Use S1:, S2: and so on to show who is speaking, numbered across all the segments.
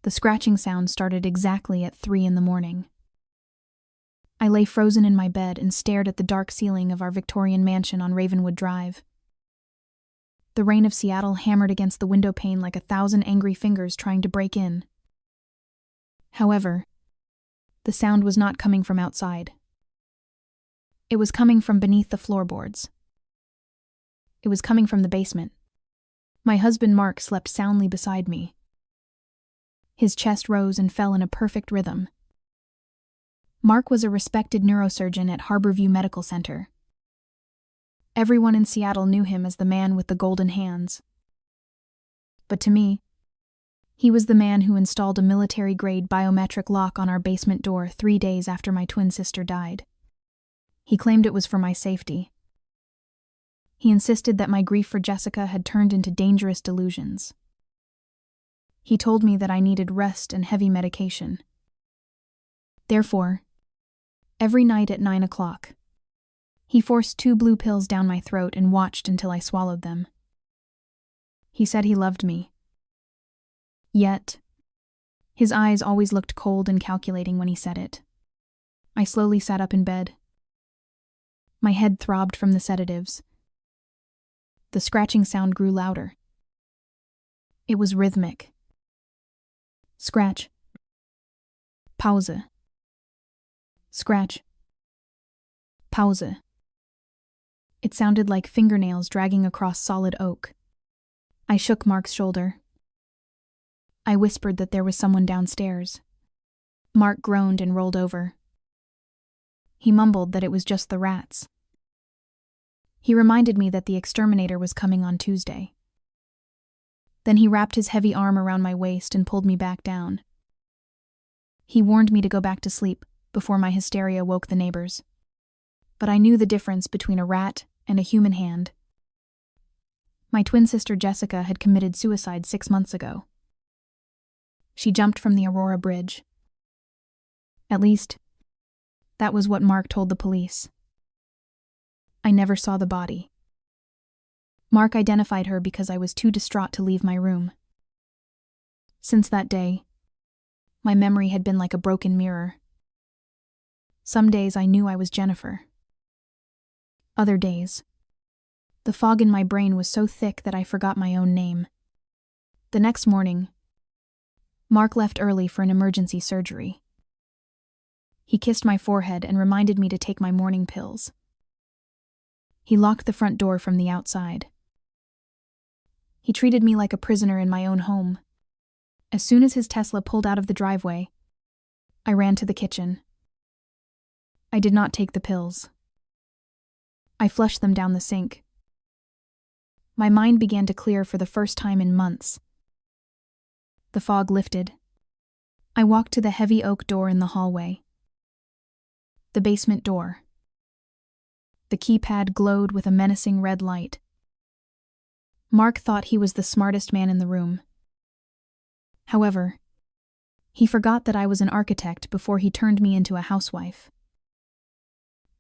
S1: The scratching sound started exactly at 3 in the morning. I lay frozen in my bed and stared at the dark ceiling of our Victorian mansion on Ravenwood Drive. The rain of Seattle hammered against the window pane like 1,000 angry fingers trying to break in. However, the sound was not coming from outside. It was coming from beneath the floorboards. It was coming from the basement. My husband Mark slept soundly beside me. His chest rose and fell in a perfect rhythm. Mark was a respected neurosurgeon at Harborview Medical Center. Everyone in Seattle knew him as the man with the golden hands. But to me, he was the man who installed a military-grade biometric lock on our basement door 3 days after my twin sister died. He claimed it was for my safety. He insisted that my grief for Jessica had turned into dangerous delusions. He told me that I needed rest and heavy medication. Therefore, every night at 9 o'clock, he forced 2 blue pills down my throat and watched until I swallowed them. He said he loved me. Yet, his eyes always looked cold and calculating when he said it. I slowly sat up in bed. My head throbbed from the sedatives. The scratching sound grew louder. It was rhythmic. Scratch. Pause. Scratch. Pause. It sounded like fingernails dragging across solid oak. I shook Mark's shoulder. I whispered that there was someone downstairs. Mark groaned and rolled over. He mumbled that it was just the rats. He reminded me that the exterminator was coming on Tuesday. Then he wrapped his heavy arm around my waist and pulled me back down. He warned me to go back to sleep before my hysteria woke the neighbors. But I knew the difference between a rat and a human hand. My twin sister Jessica had committed suicide 6 months ago. She jumped from the Aurora Bridge. At least, that was what Mark told the police. I never saw the body. Mark identified her because I was too distraught to leave my room. Since that day, my memory had been like a broken mirror. Some days I knew I was Jennifer. Other days, the fog in my brain was so thick that I forgot my own name. The next morning, Mark left early for an emergency surgery. He kissed my forehead and reminded me to take my morning pills. He locked the front door from the outside. He treated me like a prisoner in my own home. As soon as his Tesla pulled out of the driveway, I ran to the kitchen. I did not take the pills. I flushed them down the sink. My mind began to clear for the first time in months. The fog lifted. I walked to the heavy oak door in the hallway. The basement door. The keypad glowed with a menacing red light. Mark thought he was the smartest man in the room. However, he forgot that I was an architect before he turned me into a housewife.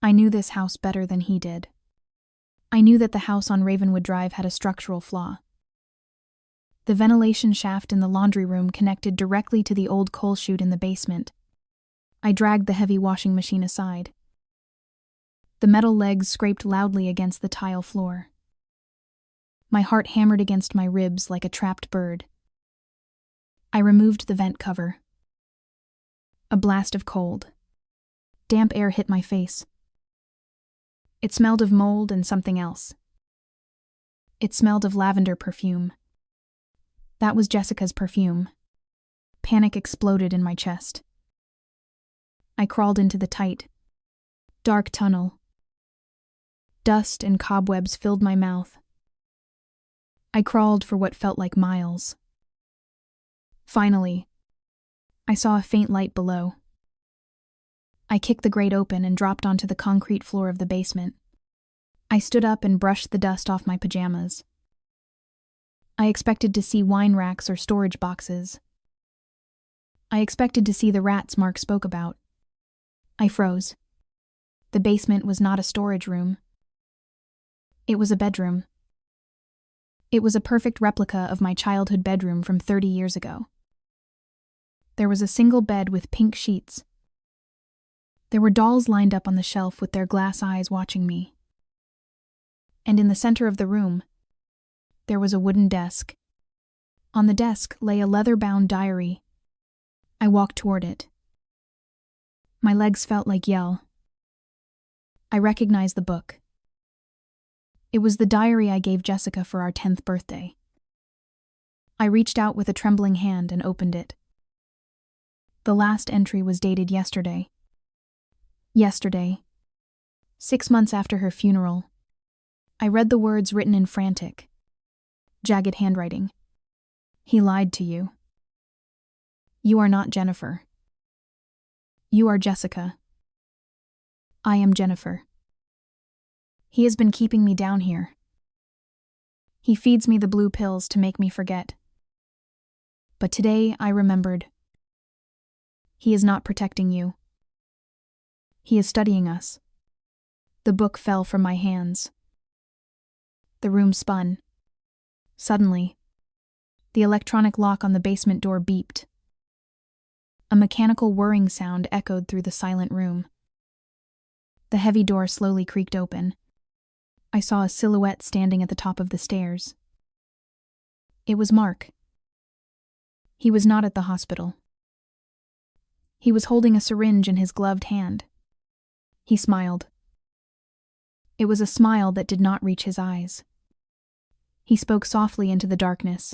S1: I knew this house better than he did. I knew that the house on Ravenwood Drive had a structural flaw. The ventilation shaft in the laundry room connected directly to the old coal chute in the basement. I dragged the heavy washing machine aside. The metal legs scraped loudly against the tile floor. My heart hammered against my ribs like a trapped bird. I removed the vent cover. A blast of cold, damp air hit my face. It smelled of mold and something else. It smelled of lavender perfume. That was Jessica's perfume. Panic exploded in my chest. I crawled into the tight, dark tunnel. Dust and cobwebs filled my mouth. I crawled for what felt like miles. Finally, I saw a faint light below. I kicked the grate open and dropped onto the concrete floor of the basement. I stood up and brushed the dust off my pajamas. I expected to see wine racks or storage boxes. I expected to see the rats Mark spoke about. I froze. The basement was not a storage room. It was a bedroom. It was a perfect replica of my childhood bedroom from 30 years ago. There was a single bed with pink sheets. There were dolls lined up on the shelf with their glass eyes watching me. And in the center of the room, there was a wooden desk. On the desk lay a leather-bound diary. I walked toward it. My legs felt like yell. I recognized the book. It was the diary I gave Jessica for our 10th birthday. I reached out with a trembling hand and opened it. The last entry was dated yesterday. Yesterday, 6 months after her funeral. I read the words written in frantic, jagged handwriting. He lied to you. You are not Jennifer. You are Jessica. I am Jennifer. He has been keeping me down here. He feeds me the blue pills to make me forget. But today I remembered. He is not protecting you. He is studying us. The book fell from my hands. The room spun. Suddenly, the electronic lock on the basement door beeped. A mechanical whirring sound echoed through the silent room. The heavy door slowly creaked open. I saw a silhouette standing at the top of the stairs. It was Mark. He was not at the hospital. He was holding a syringe in his gloved hand. He smiled. It was a smile that did not reach his eyes. He spoke softly into the darkness.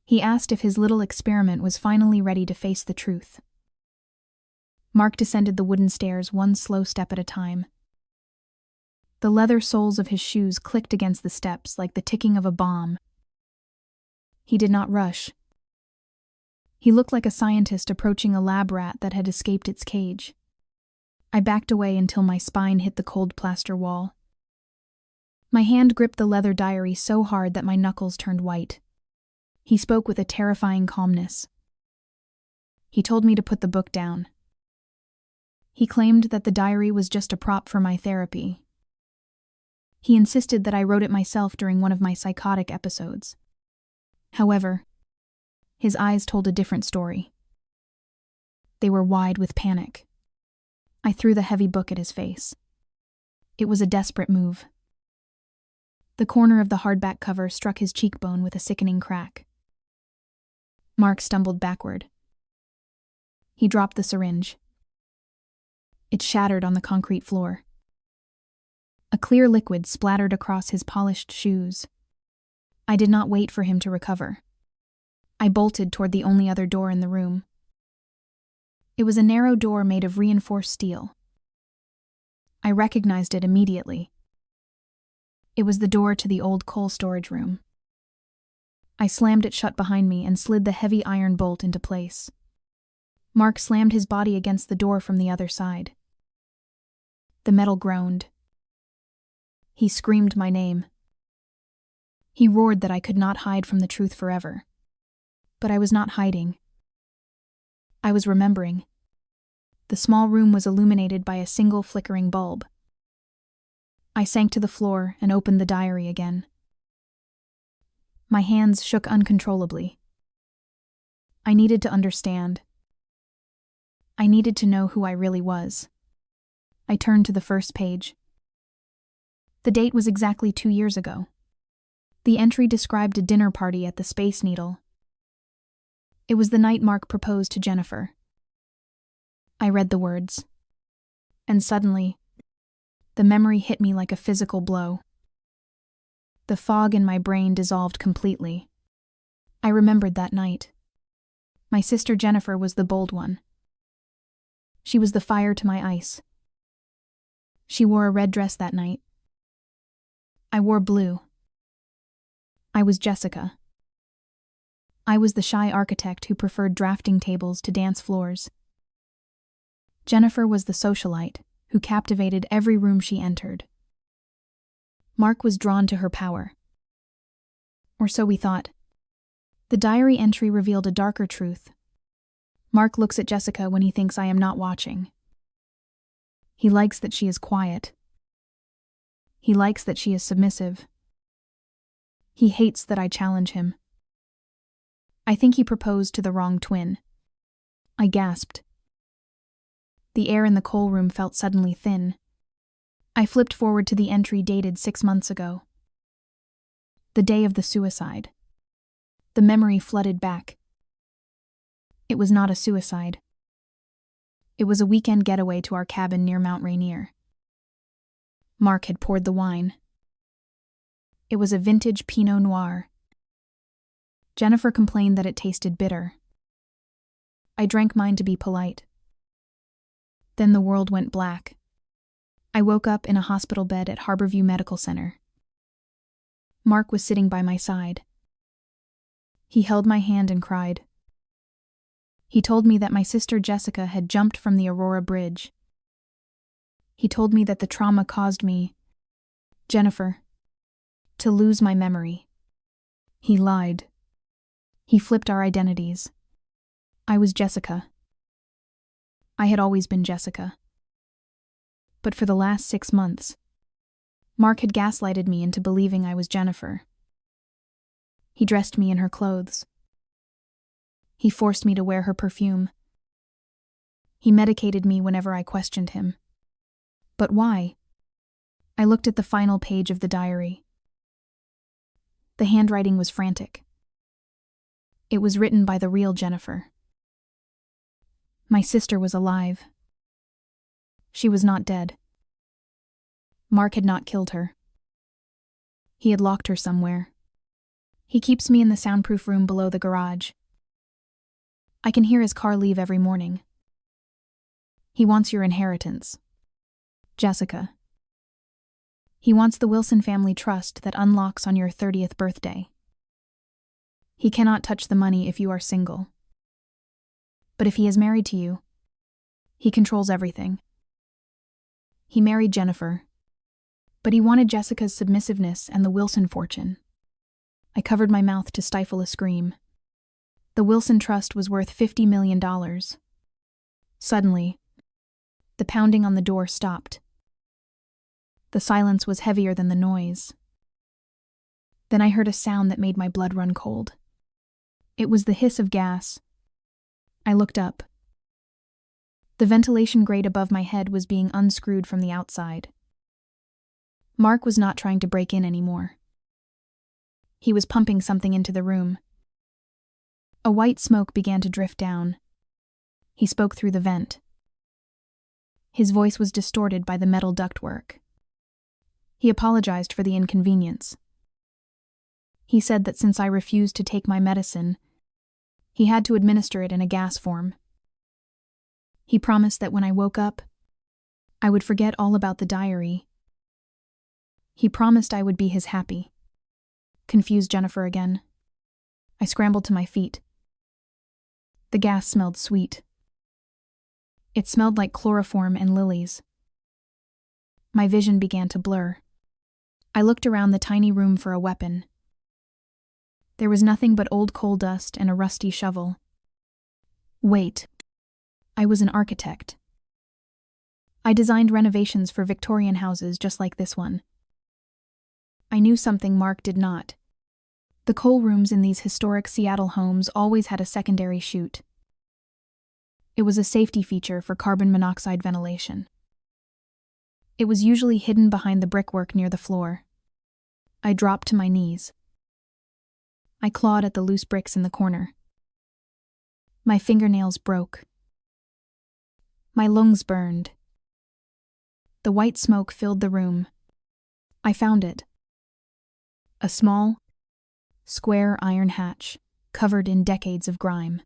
S1: He asked if his little experiment was finally ready to face the truth. Mark descended the wooden stairs one slow step at a time. The leather soles of his shoes clicked against the steps like the ticking of a bomb. He did not rush. He looked like a scientist approaching a lab rat that had escaped its cage. I backed away until my spine hit the cold plaster wall. My hand gripped the leather diary so hard that my knuckles turned white. He spoke with a terrifying calmness. He told me to put the book down. He claimed that the diary was just a prop for my therapy. He insisted that I wrote it myself during one of my psychotic episodes. However, his eyes told a different story. They were wide with panic. I threw the heavy book at his face. It was a desperate move. The corner of the hardback cover struck his cheekbone with a sickening crack. Mark stumbled backward. He dropped the syringe. It shattered on the concrete floor. A clear liquid splattered across his polished shoes. I did not wait for him to recover. I bolted toward the only other door in the room. It was a narrow door made of reinforced steel. I recognized it immediately. It was the door to the old coal storage room. I slammed it shut behind me and slid the heavy iron bolt into place. Mark slammed his body against the door from the other side. The metal groaned. He screamed my name. He roared that I could not hide from the truth forever. But I was not hiding. I was remembering. The small room was illuminated by a single flickering bulb. I sank to the floor and opened the diary again. My hands shook uncontrollably. I needed to understand. I needed to know who I really was. I turned to the first page. The date was exactly 2 years ago. The entry described a dinner party at the Space Needle. It was the night Mark proposed to Jennifer. I read the words. And suddenly, the memory hit me like a physical blow. The fog in my brain dissolved completely. I remembered that night. My sister Jennifer was the bold one. She was the fire to my ice. She wore a red dress that night. I wore blue. I was Jessica. I was the shy architect who preferred drafting tables to dance floors. Jennifer was the socialite who captivated every room she entered. Mark was drawn to her power. Or so we thought. The diary entry revealed a darker truth. Mark looks at Jessica when he thinks I am not watching. He likes that she is quiet. He likes that she is submissive. He hates that I challenge him. I think he proposed to the wrong twin. I gasped. The air in the coal room felt suddenly thin. I flipped forward to the entry dated 6 months ago. The day of the suicide. The memory flooded back. It was not a suicide. It was a weekend getaway to our cabin near Mount Rainier. Mark had poured the wine. It was a vintage Pinot Noir. Jennifer complained that it tasted bitter. I drank mine to be polite. Then the world went black. I woke up in a hospital bed at Harborview Medical Center. Mark was sitting by my side. He held my hand and cried. He told me that my sister Jessica had jumped from the Aurora Bridge. He told me that the trauma caused me, Jennifer, to lose my memory. He lied. He flipped our identities. I was Jessica. I had always been Jessica. But for the last 6 months, Mark had gaslighted me into believing I was Jennifer. He dressed me in her clothes. He forced me to wear her perfume. He medicated me whenever I questioned him. But why? I looked at the final page of the diary. The handwriting was frantic. It was written by the real Jennifer. My sister was alive. She was not dead. Mark had not killed her. He had locked her somewhere. He keeps me in the soundproof room below the garage. I can hear his car leave every morning. He wants your inheritance, Jessica. He wants the Wilson family trust that unlocks on your 30th birthday. He cannot touch the money if you are single. But if he is married to you, he controls everything. He married Jennifer, but he wanted Jessica's submissiveness and the Wilson fortune. I covered my mouth to stifle a scream. The Wilson Trust was worth $50 million. Suddenly, the pounding on the door stopped. The silence was heavier than the noise. Then I heard a sound that made my blood run cold. It was the hiss of gas. I looked up. The ventilation grate above my head was being unscrewed from the outside. Mark was not trying to break in anymore. He was pumping something into the room. A white smoke began to drift down. He spoke through the vent. His voice was distorted by the metal ductwork. He apologized for the inconvenience. He said that since I refused to take my medicine, he had to administer it in a gas form. He promised that when I woke up, I would forget all about the diary. He promised I would be his happy. Confused Jennifer again. I scrambled to my feet. The gas smelled sweet. It smelled like chloroform and lilies. My vision began to blur. I looked around the tiny room for a weapon. There was nothing but old coal dust and a rusty shovel. Wait. I was an architect. I designed renovations for Victorian houses just like this one. I knew something Mark did not. The coal rooms in these historic Seattle homes always had a secondary chute. It was a safety feature for carbon monoxide ventilation. It was usually hidden behind the brickwork near the floor. I dropped to my knees. I clawed at the loose bricks in the corner. My fingernails broke. My lungs burned. The white smoke filled the room. I found it. A small, square iron hatch, covered in decades of grime.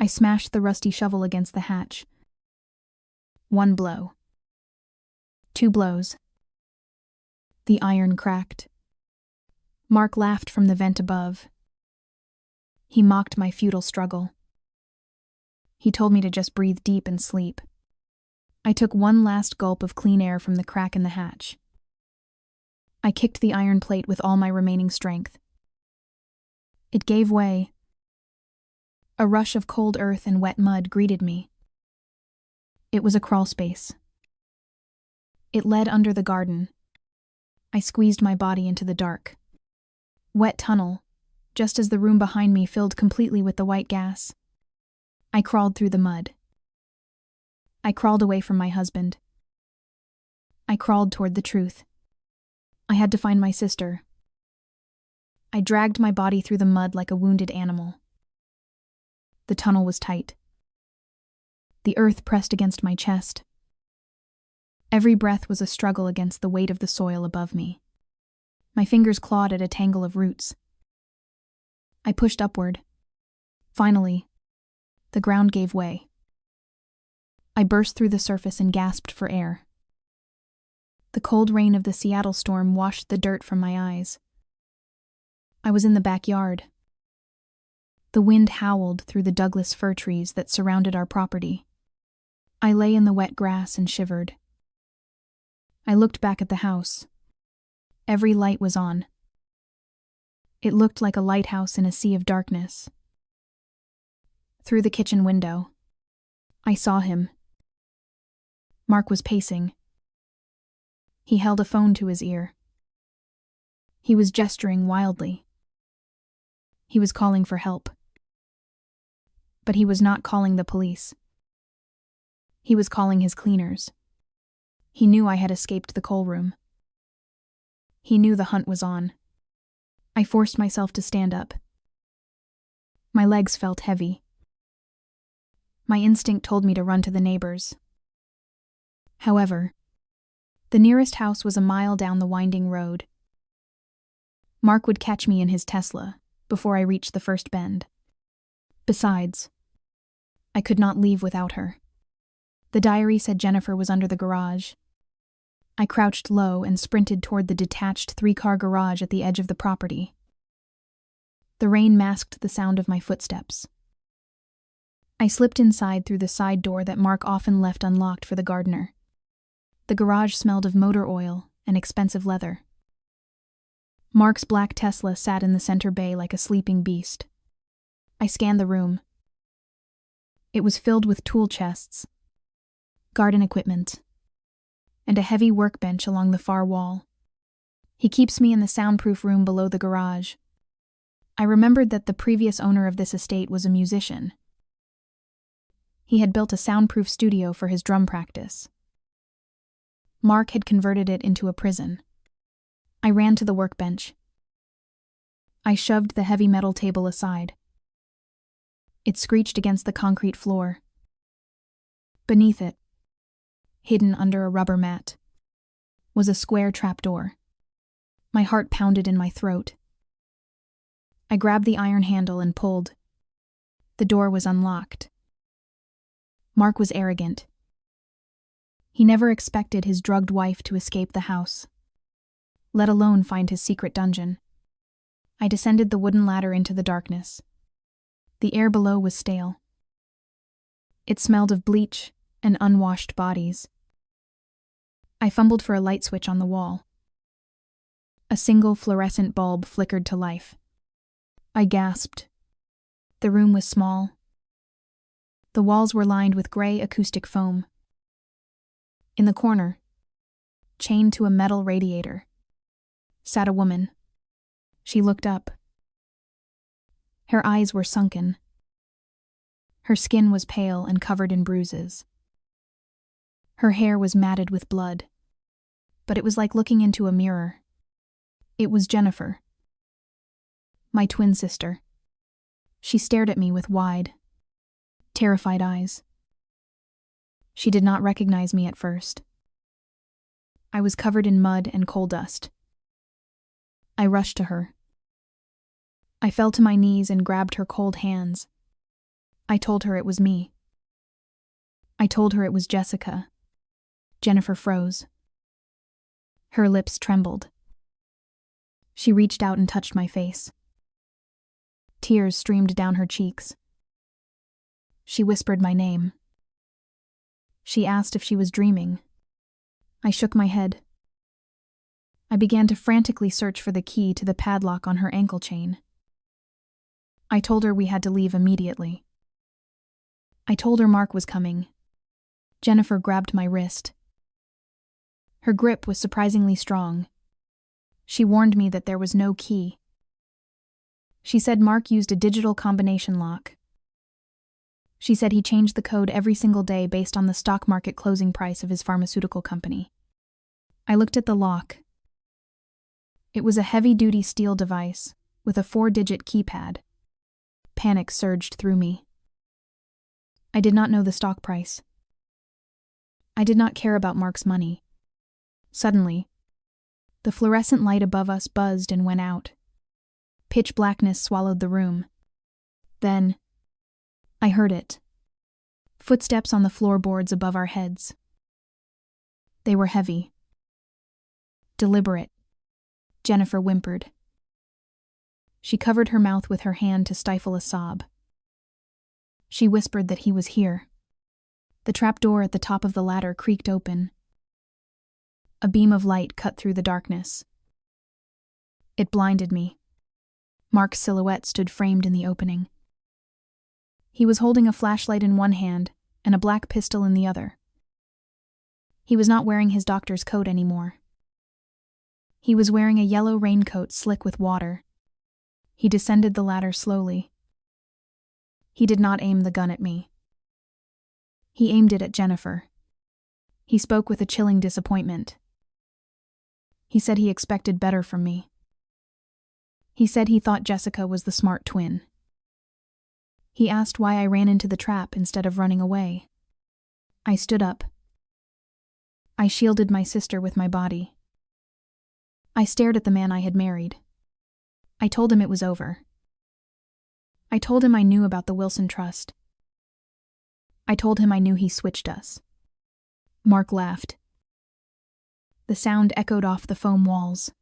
S1: I smashed the rusty shovel against the hatch. 1 blow. 2 blows. The iron cracked. Mark laughed from the vent above. He mocked my futile struggle. He told me to just breathe deep and sleep. I took one last gulp of clean air from the crack in the hatch. I kicked the iron plate with all my remaining strength. It gave way. A rush of cold earth and wet mud greeted me. It was a crawl space. It led under the garden. I squeezed my body into the dark. Wet tunnel, just as the room behind me filled completely with the white gas. I crawled through the mud. I crawled away from my husband. I crawled toward the truth. I had to find my sister. I dragged my body through the mud like a wounded animal. The tunnel was tight. The earth pressed against my chest. Every breath was a struggle against the weight of the soil above me. My fingers clawed at a tangle of roots. I pushed upward. Finally, the ground gave way. I burst through the surface and gasped for air. The cold rain of the Seattle storm washed the dirt from my eyes. I was in the backyard. The wind howled through the Douglas fir trees that surrounded our property. I lay in the wet grass and shivered. I looked back at the house. Every light was on. It looked like a lighthouse in a sea of darkness. Through the kitchen window, I saw him. Mark was pacing. He held a phone to his ear. He was gesturing wildly. He was calling for help. But he was not calling the police. He was calling his cleaners. He knew I had escaped the coal room. He knew the hunt was on. I forced myself to stand up. My legs felt heavy. My instinct told me to run to the neighbors. However, the nearest house was a mile down the winding road. Mark would catch me in his Tesla before I reached the first bend. Besides, I could not leave without her. The diary said Jennifer was under the garage. I crouched low and sprinted toward the detached 3-car garage at the edge of the property. The rain masked the sound of my footsteps. I slipped inside through the side door that Mark often left unlocked for the gardener. The garage smelled of motor oil and expensive leather. Mark's black Tesla sat in the center bay like a sleeping beast. I scanned the room. It was filled with tool chests, garden equipment, and a heavy workbench along the far wall. He keeps me in the soundproof room below the garage. I remembered that the previous owner of this estate was a musician. He had built a soundproof studio for his drum practice. Mark had converted it into a prison. I ran to the workbench. I shoved the heavy metal table aside. It screeched against the concrete floor. Beneath it, hidden under a rubber mat, was a square trapdoor. My heart pounded in my throat. I grabbed the iron handle and pulled. The door was unlocked. Mark was arrogant. He never expected his drugged wife to escape the house, let alone find his secret dungeon. I descended the wooden ladder into the darkness. The air below was stale. It smelled of bleach and unwashed bodies. I fumbled for a light switch on the wall. A single fluorescent bulb flickered to life. I gasped. The room was small. The walls were lined with gray acoustic foam. In the corner, chained to a metal radiator, sat a woman. She looked up. Her eyes were sunken. Her skin was pale and covered in bruises. Her hair was matted with blood, but it was like looking into a mirror. It was Jennifer, my twin sister. She stared at me with wide, terrified eyes. She did not recognize me at first. I was covered in mud and coal dust. I rushed to her. I fell to my knees and grabbed her cold hands. I told her it was me. I told her it was Jessica. Jennifer froze. Her lips trembled. She reached out and touched my face. Tears streamed down her cheeks. She whispered my name. She asked if she was dreaming. I shook my head. I began to frantically search for the key to the padlock on her ankle chain. I told her we had to leave immediately. I told her Mark was coming. Jennifer grabbed my wrist. Her grip was surprisingly strong. She warned me that there was no key. She said Mark used a digital combination lock. She said he changed the code every single day based on the stock market closing price of his pharmaceutical company. I looked at the lock. It was a heavy-duty steel device with a 4-digit keypad. Panic surged through me. I did not know the stock price. I did not care about Mark's money. Suddenly, the fluorescent light above us buzzed and went out. Pitch blackness swallowed the room. Then, I heard it. Footsteps on the floorboards above our heads. They were heavy. Deliberate. Jennifer whimpered. She covered her mouth with her hand to stifle a sob. She whispered that he was here. The trapdoor at the top of the ladder creaked open. A beam of light cut through the darkness. It blinded me. Mark's silhouette stood framed in the opening. He was holding a flashlight in one hand and a black pistol in the other. He was not wearing his doctor's coat anymore. He was wearing a yellow raincoat slick with water. He descended the ladder slowly. He did not aim the gun at me. He aimed it at Jennifer. He spoke with a chilling disappointment. He said he expected better from me. He said he thought Jessica was the smart twin. He asked why I ran into the trap instead of running away. I stood up. I shielded my sister with my body. I stared at the man I had married. I told him it was over. I told him I knew about the Wilson Trust. I told him I knew he switched us. Mark laughed. The sound echoed off the foam walls.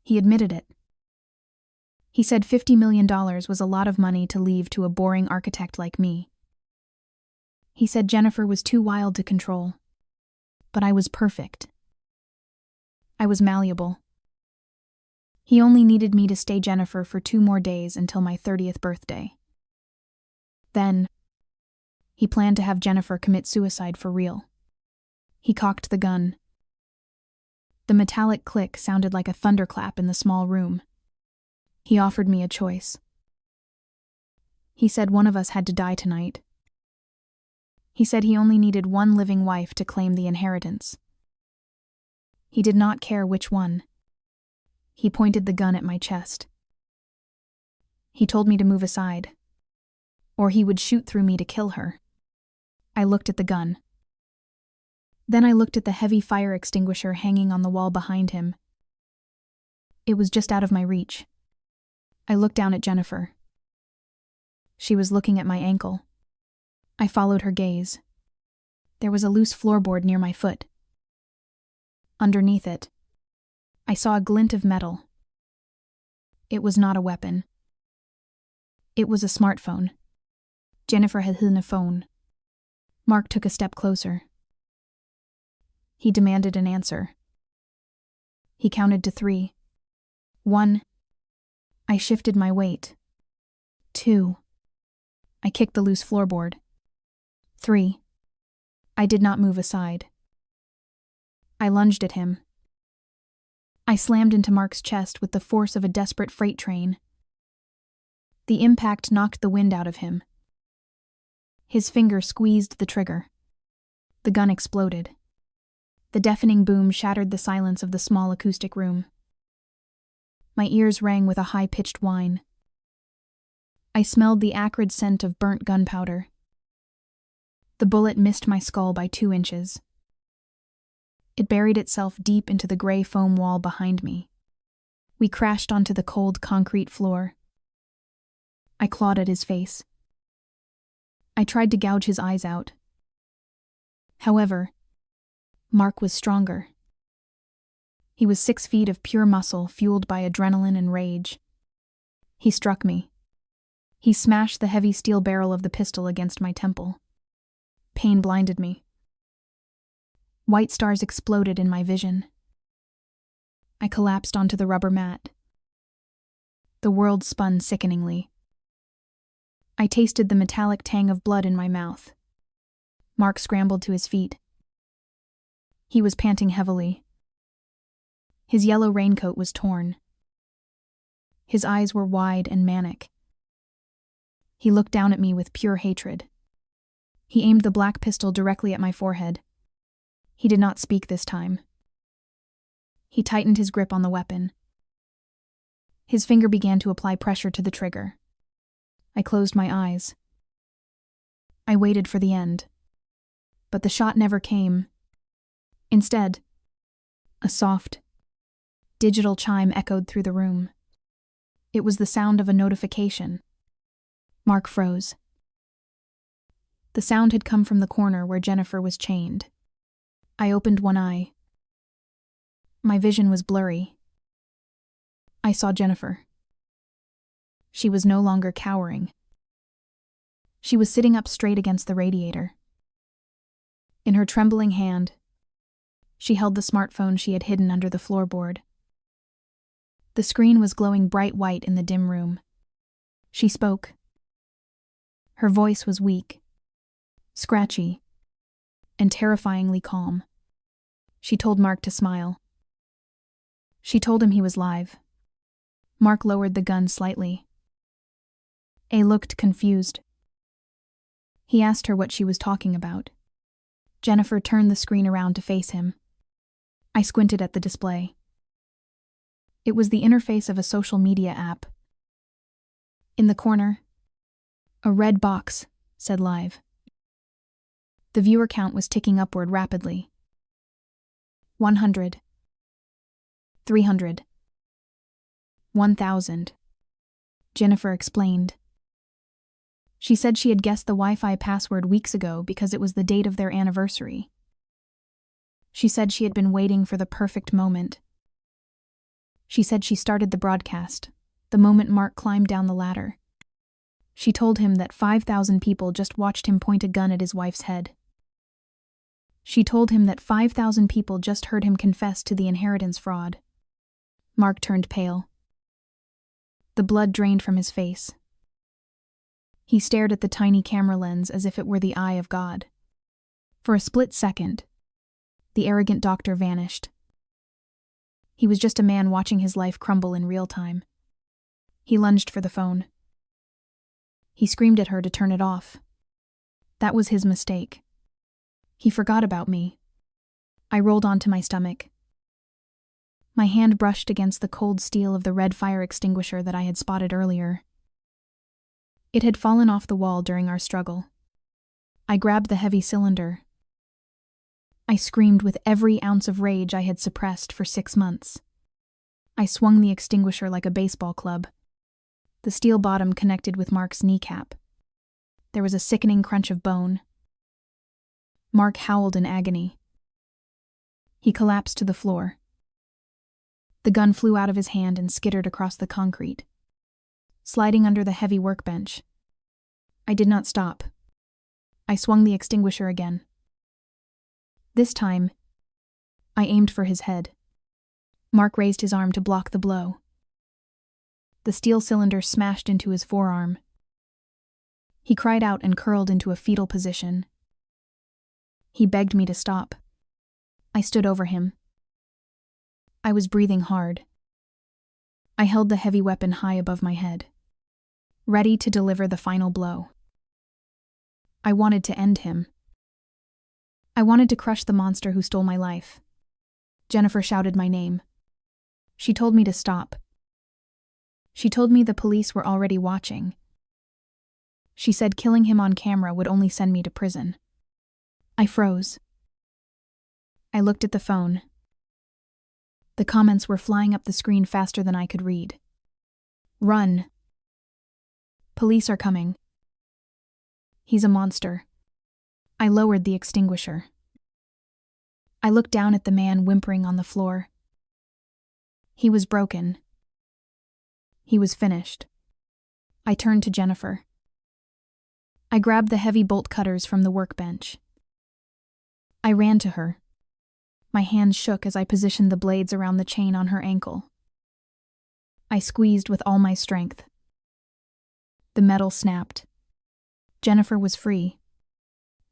S1: He admitted it. He said $50 million was a lot of money to leave to a boring architect like me. He said Jennifer was too wild to control. But I was perfect. I was malleable. He only needed me to stay Jennifer for 2 more days until my 30th birthday. Then, he planned to have Jennifer commit suicide for real. He cocked the gun. The metallic click sounded like a thunderclap in the small room. He offered me a choice. He said one of us had to die tonight. He said he only needed one living wife to claim the inheritance. He did not care which one. He pointed the gun at my chest. He told me to move aside, or he would shoot through me to kill her. I looked at the gun. Then I looked at the heavy fire extinguisher hanging on the wall behind him. It was just out of my reach. I looked down at Jennifer. She was looking at my ankle. I followed her gaze. There was a loose floorboard near my foot. Underneath it, I saw a glint of metal. It was not a weapon. It was a smartphone. Jennifer had hidden a phone. Mark took a step closer. He demanded an answer. He counted to 3. 1. I shifted my weight. 2. I kicked the loose floorboard. 3. I did not move aside. I lunged at him. I slammed into Mark's chest with the force of a desperate freight train. The impact knocked the wind out of him. His finger squeezed the trigger. The gun exploded. The deafening boom shattered the silence of the small acoustic room. My ears rang with a high-pitched whine. I smelled the acrid scent of burnt gunpowder. The bullet missed my skull by 2 inches. It buried itself deep into the gray foam wall behind me. We crashed onto the cold concrete floor. I clawed at his face. I tried to gouge his eyes out. However, Mark was stronger. He was 6 feet of pure muscle fueled by adrenaline and rage. He struck me. He smashed the heavy steel barrel of the pistol against my temple. Pain blinded me. White stars exploded in my vision. I collapsed onto the rubber mat. The world spun sickeningly. I tasted the metallic tang of blood in my mouth. Mark scrambled to his feet. He was panting heavily. His yellow raincoat was torn. His eyes were wide and manic. He looked down at me with pure hatred. He aimed the black pistol directly at my forehead. He did not speak this time. He tightened his grip on the weapon. His finger began to apply pressure to the trigger. I closed my eyes. I waited for the end. But the shot never came. Instead, a soft, digital chime echoed through the room. It was the sound of a notification. Mark froze. The sound had come from the corner where Jennifer was chained. I opened one eye. My vision was blurry. I saw Jennifer. She was no longer cowering. She was sitting up straight against the radiator. In her trembling hand, she held the smartphone she had hidden under the floorboard. The screen was glowing bright white in the dim room. She spoke. Her voice was weak, scratchy, and terrifyingly calm. She told Mark to smile. She told him he was live. Mark lowered the gun slightly. A looked confused. He asked her what she was talking about. Jennifer turned the screen around to face him. I squinted at the display. It was the interface of a social media app. In the corner, a red box said live. The viewer count was ticking upward rapidly. 100. 300. 1,000. Jennifer explained. She said she had guessed the Wi-Fi password weeks ago because it was the date of their anniversary. She said she had been waiting for the perfect moment. She said she started the broadcast, the moment Mark climbed down the ladder. She told him that 5,000 people just watched him point a gun at his wife's head. She told him that 5,000 people just heard him confess to the inheritance fraud. Mark turned pale. The blood drained from his face. He stared at the tiny camera lens as if it were the eye of God. For a split second, the arrogant doctor vanished. He was just a man watching his life crumble in real time. He lunged for the phone. He screamed at her to turn it off. That was his mistake. He forgot about me. I rolled onto my stomach. My hand brushed against the cold steel of the red fire extinguisher that I had spotted earlier. It had fallen off the wall during our struggle. I grabbed the heavy cylinder. I screamed with every ounce of rage I had suppressed for 6 months. I swung the extinguisher like a baseball club. The steel bottom connected with Mark's kneecap. There was a sickening crunch of bone. Mark howled in agony. He collapsed to the floor. The gun flew out of his hand and skittered across the concrete, sliding under the heavy workbench. I did not stop. I swung the extinguisher again. This time, I aimed for his head. Mark raised his arm to block the blow. The steel cylinder smashed into his forearm. He cried out and curled into a fetal position. He begged me to stop. I stood over him. I was breathing hard. I held the heavy weapon high above my head, ready to deliver the final blow. I wanted to end him. I wanted to crush the monster who stole my life. Jennifer shouted my name. She told me to stop. She told me the police were already watching. She said killing him on camera would only send me to prison. I froze. I looked at the phone. The comments were flying up the screen faster than I could read. Run. Police are coming. He's a monster. I lowered the extinguisher. I looked down at the man whimpering on the floor. He was broken. He was finished. I turned to Jennifer. I grabbed the heavy bolt cutters from the workbench. I ran to her. My hands shook as I positioned the blades around the chain on her ankle. I squeezed with all my strength. The metal snapped. Jennifer was free.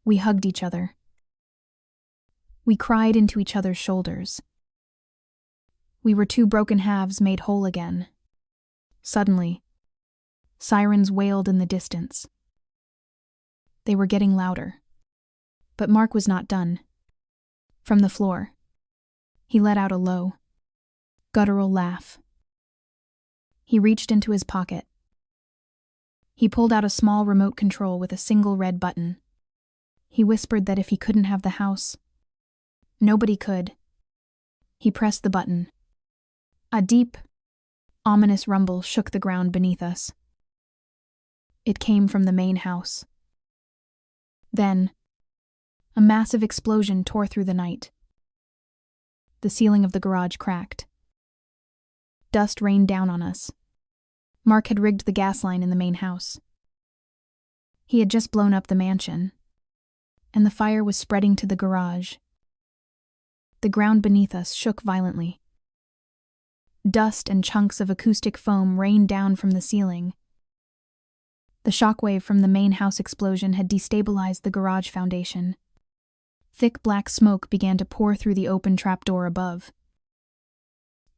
S1: We hugged each other. We cried into each other's shoulders. We were two broken halves made whole again. Suddenly, sirens wailed in the distance. They were getting louder. But Mark was not done. From the floor, he let out a low, guttural laugh. He reached into his pocket. He pulled out a small remote control with a single red button. He whispered that if he couldn't have the house, nobody could. He pressed the button. A deep, ominous rumble shook the ground beneath us. It came from the main house. Then, a massive explosion tore through the night. The ceiling of the garage cracked. Dust rained down on us. Mark had rigged the gas line in the main house. He had just blown up the mansion, and the fire was spreading to the garage. The ground beneath us shook violently. Dust and chunks of acoustic foam rained down from the ceiling. The shockwave from the main house explosion had destabilized the garage foundation. Thick black smoke began to pour through the open trapdoor above.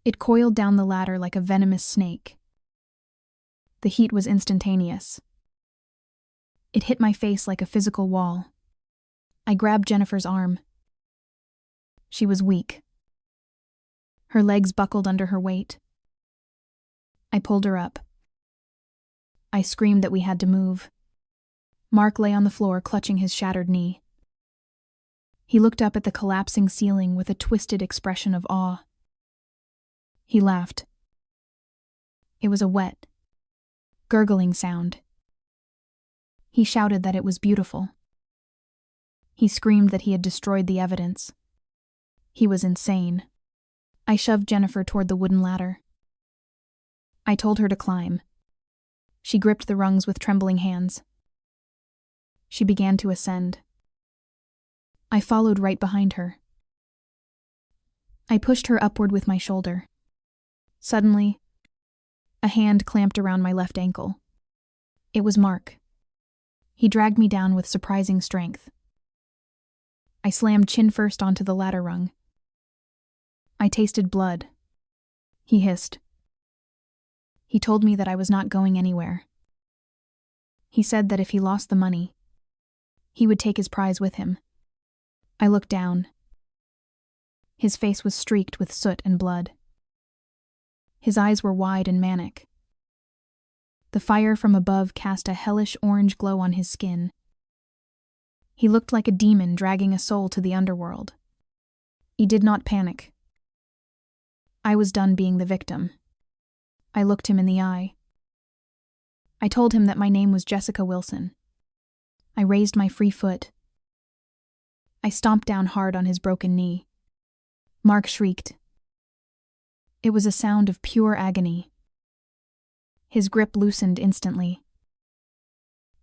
S1: It coiled down the ladder like a venomous snake. The heat was instantaneous. It hit my face like a physical wall. I grabbed Jennifer's arm. She was weak. Her legs buckled under her weight. I pulled her up. I screamed that we had to move. Mark lay on the floor clutching his shattered knee. He looked up at the collapsing ceiling with a twisted expression of awe. He laughed. It was a wet, gurgling sound. He shouted that it was beautiful. He screamed that he had destroyed the evidence. He was insane. I shoved Jennifer toward the wooden ladder. I told her to climb. She gripped the rungs with trembling hands. She began to ascend. I followed right behind her. I pushed her upward with my shoulder. Suddenly, a hand clamped around my left ankle. It was Mark. He dragged me down with surprising strength. I slammed chin first onto the ladder rung. I tasted blood. He hissed. He told me that I was not going anywhere. He said that if he lost the money, he would take his prize with him. I looked down. His face was streaked with soot and blood. His eyes were wide and manic. The fire from above cast a hellish orange glow on his skin. He looked like a demon dragging a soul to the underworld. He did not panic. I was done being the victim. I looked him in the eye. I told him that my name was Jessica Wilson. I raised my free foot. I stomped down hard on his broken knee. Mark shrieked. It was a sound of pure agony. His grip loosened instantly.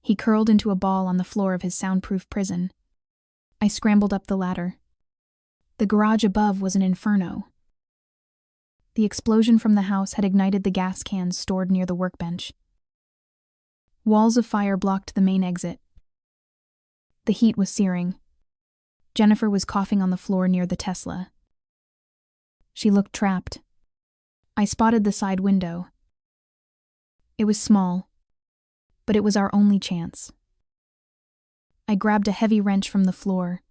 S1: He curled into a ball on the floor of his soundproof prison. I scrambled up the ladder. The garage above was an inferno. The explosion from the house had ignited the gas cans stored near the workbench. Walls of fire blocked the main exit. The heat was searing. Jennifer was coughing on the floor near the Tesla. She looked trapped. I spotted the side window. It was small, but it was our only chance. I grabbed a heavy wrench from the floor.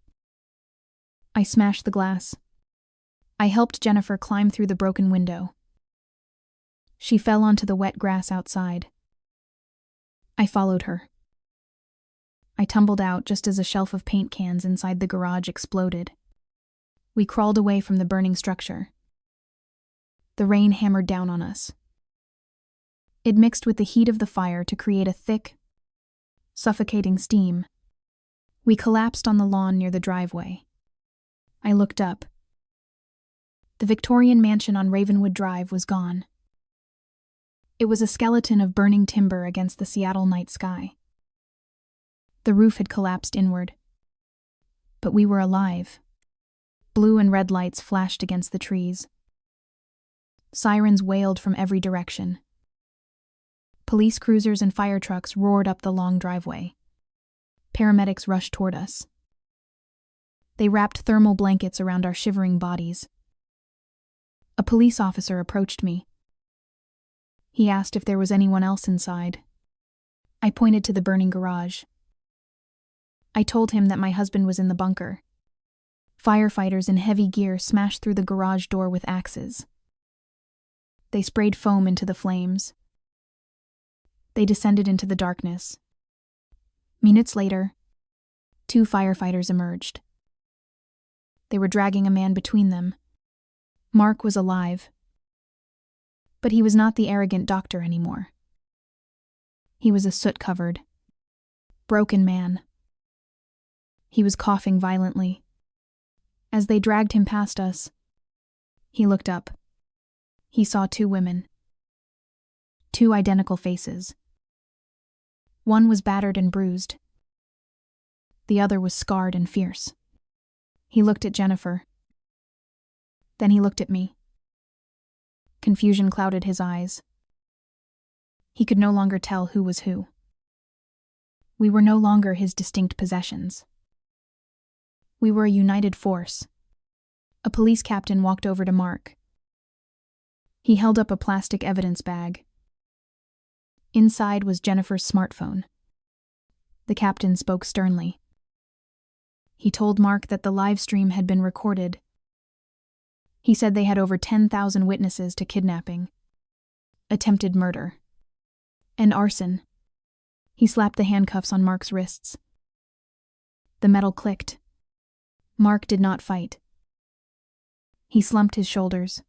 S1: I smashed the glass. I helped Jennifer climb through the broken window. She fell onto the wet grass outside. I followed her. I tumbled out just as a shelf of paint cans inside the garage exploded. We crawled away from the burning structure. The rain hammered down on us. It mixed with the heat of the fire to create a thick, suffocating steam. We collapsed on the lawn near the driveway. I looked up. The Victorian mansion on Ravenwood Drive was gone. It was a skeleton of burning timber against the Seattle night sky. The roof had collapsed inward. But we were alive. Blue and red lights flashed against the trees. Sirens wailed from every direction. Police cruisers and fire trucks roared up the long driveway. Paramedics rushed toward us. They wrapped thermal blankets around our shivering bodies. A police officer approached me. He asked if there was anyone else inside. I pointed to the burning garage. I told him that my husband was in the bunker. Firefighters in heavy gear smashed through the garage door with axes. They sprayed foam into the flames. They descended into the darkness. Minutes later, 2 firefighters emerged. They were dragging a man between them. Mark was alive. But he was not the arrogant doctor anymore. He was a soot-covered, broken man. He was coughing violently. As they dragged him past us, he looked up. He saw 2 women. 2 identical faces. One was battered and bruised. The other was scarred and fierce. He looked at Jennifer. Then he looked at me. Confusion clouded his eyes. He could no longer tell who was who. We were no longer his distinct possessions. We were a united force. A police captain walked over to Mark. He held up a plastic evidence bag. Inside was Jennifer's smartphone. The captain spoke sternly. He told Mark that the live stream had been recorded. He said they had over 10,000 witnesses to kidnapping, attempted murder, and arson. He slapped the handcuffs on Mark's wrists. The metal clicked. Mark did not fight. He slumped his shoulders.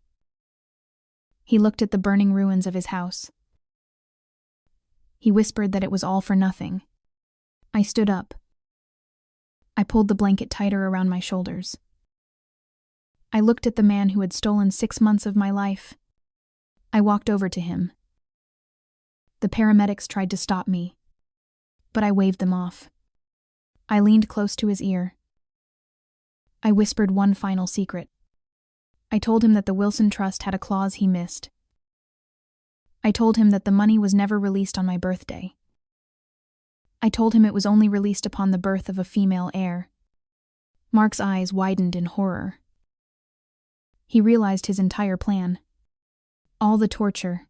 S1: He looked at the burning ruins of his house. He whispered that it was all for nothing. I stood up. I pulled the blanket tighter around my shoulders. I looked at the man who had stolen 6 months of my life. I walked over to him. The paramedics tried to stop me, but I waved them off. I leaned close to his ear. I whispered one final secret. I told him that the Wilson Trust had a clause he missed. I told him that the money was never released on my birthday. I told him it was only released upon the birth of a female heir. Mark's eyes widened in horror. He realized his entire plan. All the torture,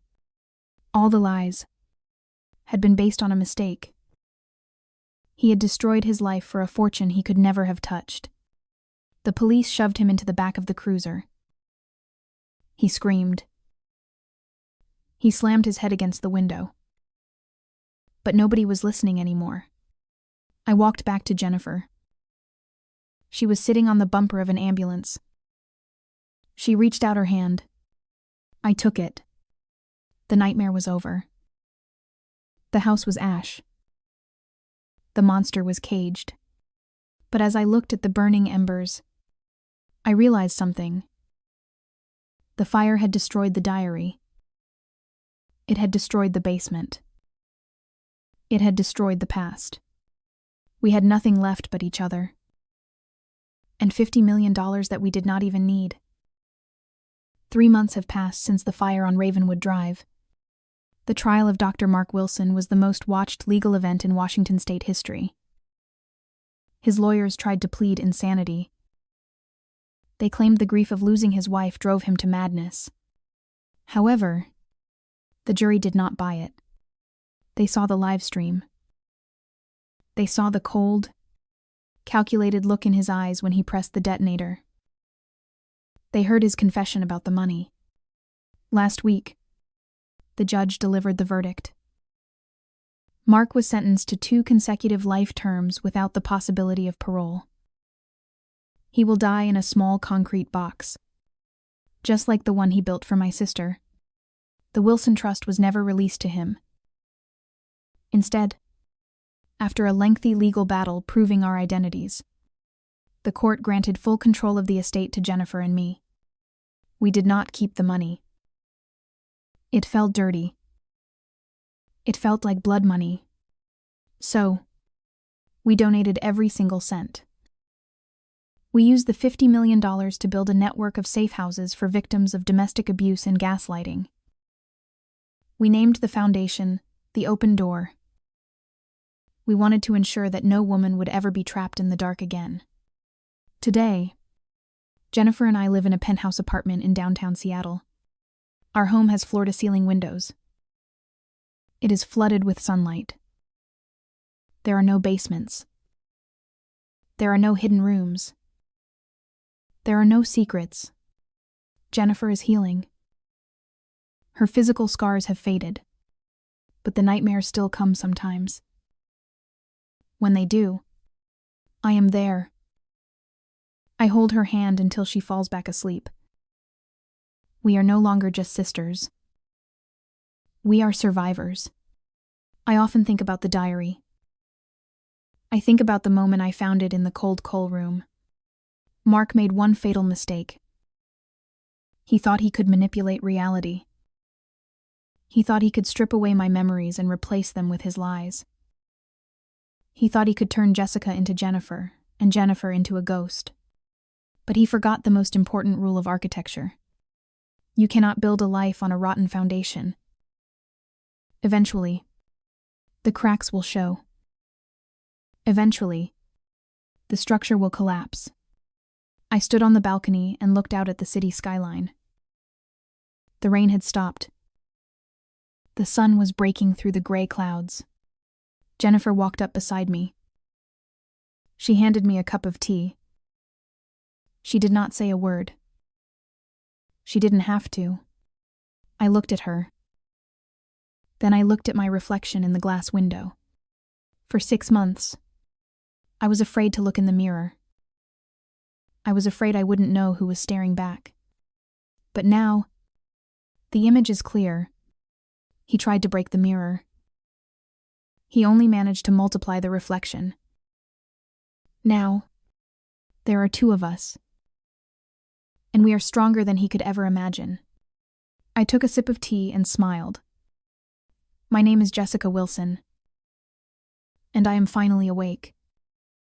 S1: all the lies, had been based on a mistake. He had destroyed his life for a fortune he could never have touched. The police shoved him into the back of the cruiser. He screamed. He slammed his head against the window. But nobody was listening anymore. I walked back to Jennifer. She was sitting on the bumper of an ambulance. She reached out her hand. I took it. The nightmare was over. The house was ash. The monster was caged. But as I looked at the burning embers, I realized something. The fire had destroyed the diary. It had destroyed the basement. It had destroyed the past. We had nothing left but each other. And $50 million that we did not even need. 3 months have passed since the fire on Ravenwood Drive. The trial of Dr. Mark Wilson was the most watched legal event in Washington state history. His lawyers tried to plead insanity. They claimed the grief of losing his wife drove him to madness. However, the jury did not buy it. They saw the live stream. They saw the cold, calculated look in his eyes when he pressed the detonator. They heard his confession about the money. Last week, the judge delivered the verdict. Mark was sentenced to 2 consecutive life terms without the possibility of parole. He will die in a small concrete box, just like the one he built for my sister. The Wilson Trust was never released to him. Instead, after a lengthy legal battle proving our identities, the court granted full control of the estate to Jennifer and me. We did not keep the money. It felt dirty. It felt like blood money. So, we donated every single cent. We used the $50 million to build a network of safe houses for victims of domestic abuse and gaslighting. We named the foundation The Open Door. We wanted to ensure that no woman would ever be trapped in the dark again. Today, Jennifer and I live in a penthouse apartment in downtown Seattle. Our home has floor-to-ceiling windows, It is flooded with sunlight. There are no basements. There are no hidden rooms. There are no secrets. Jennifer is healing. Her physical scars have faded, but the nightmares still come sometimes. When they do, I am there. I hold her hand until she falls back asleep. We are no longer just sisters. We are survivors. I often think about the diary. I think about the moment I found it in the cold coal room. Mark made one fatal mistake. He thought he could manipulate reality. He thought he could strip away my memories and replace them with his lies. He thought he could turn Jessica into Jennifer, and Jennifer into a ghost. But he forgot the most important rule of architecture. You cannot build a life on a rotten foundation. Eventually, the cracks will show. Eventually, the structure will collapse. I stood on the balcony and looked out at the city skyline. The rain had stopped. The sun was breaking through the gray clouds. Jennifer walked up beside me. She handed me a cup of tea. She did not say a word. She didn't have to. I looked at her. Then I looked at my reflection in the glass window. For 6 months, I was afraid to look in the mirror. I was afraid I wouldn't know who was staring back. But now, the image is clear. He tried to break the mirror. He only managed to multiply the reflection. Now, there are 2 of us. And we are stronger than he could ever imagine. I took a sip of tea and smiled. My name is Jessica Wilson. And I am finally awake.